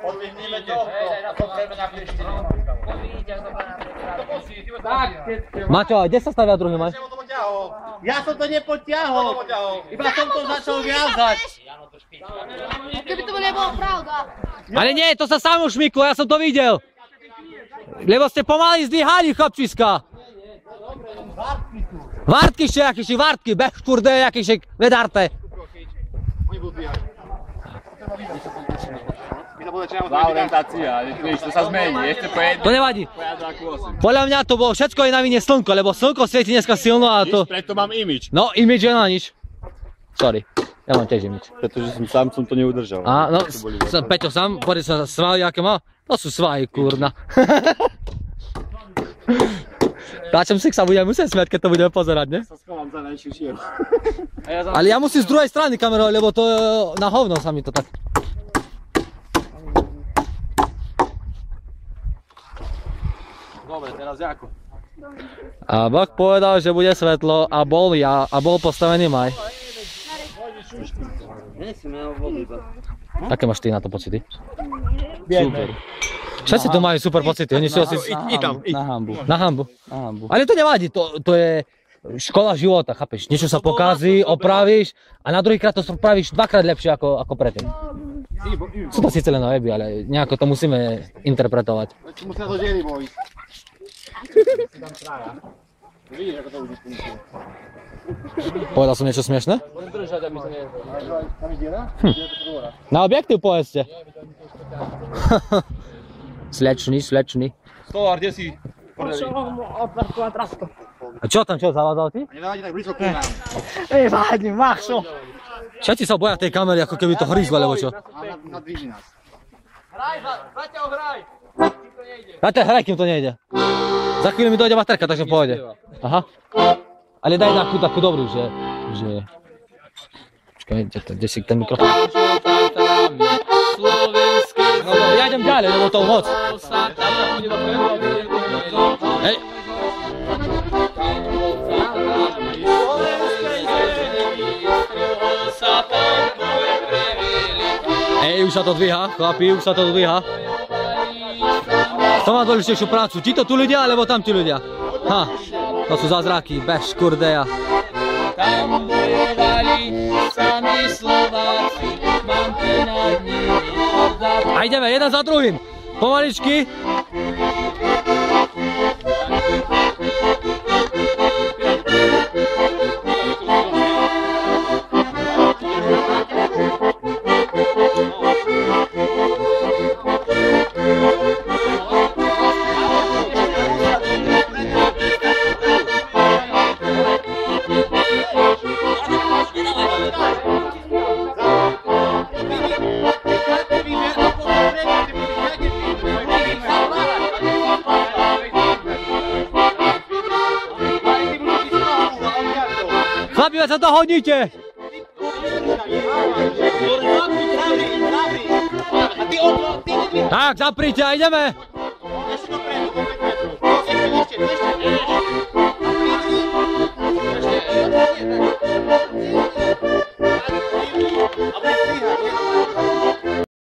Odvihneme to, popreme na prieštine. Maťo, kde sa stavia druhý maj? Ja som to nepotiahol, iba som to začal viazať. Keby to nebolo pravda. Ale nie, to sa samo šmyklo, ja som to videl. Lebo ste pomaly zdvíhali, chlapčiska. Vartky ešte, jakýši vartky, beškurde, jakýši vedarte. Orientácia, vieš, to sa zmení, ešte pojedú. To nevadí. Podľa mňa to bolo všetko je na vine slnko, lebo slnko svieti dneska silno a to... Preto mám imič. No, imič je na nič. Sorry, ja mám tiež imič. Pretože sám som to neudržal. A, no, Peťo sám, poďte sa svaly, aké má? To sú svaly, kurna. Na čom si sa budem musieť smiať, keď to budeme pozerať, ne? Sa schovám za najširšieho. Ale ja musím z druhej strany kamerou, lebo to na hovno sa mi to tak... Dobre, teraz ako? A Boh povedal, že bude svetlo a bol ja a bol postavený maj. Aké máš ty na to pocity? Super. Všetci tu majú super pocity, oni sú asi... Na hambu. Na hambu. Ale to nevadí, to je škola života, chápeš? Niečo sa pokazí, opravíš a na druhýkrát to spravíš dvakrát lepšie ako predtým. Sú to síce len ojeby, ale nejako to musíme interpretovať. Musia to ženy bojiť. Vidíš, ako to už vyskúšil. Povedal som niečo smiešné? Budem držať, aby sa nie... Tam je diera? Na objektív povedzte. Slečný. Stolár, kde si? A čo tam, zavázal ty? Nevádí tak blízko ku nám. Nevádí, Maxo. Všetci sa boja tej kamery, ako keby to hryzlo, alebo čo? Nadvíži nás. Zatiaľ hraj, kým to nejde. Za chvíľu mi dojde baterka, takže pôjde. Aha. Ale daj takú dobrú, že... Počkaj, kde si ten mikrofón? No ja idem ďalej, lebo to moc. Hej. Hej, už sa to dvíha, chlapi, už sa to dvíha. Kto má dôležitejšiu prácu? Títo tu ľudia, alebo tam tí ľudia? Ha, to sú zázraky, bež, kurdeja. Tam bojovali sami Slováci, manty nad nimi. A ideme, jeden za druhým. Pomaličky. Chlapi, veď sa dohodnite! Tak, zapríte a ideme!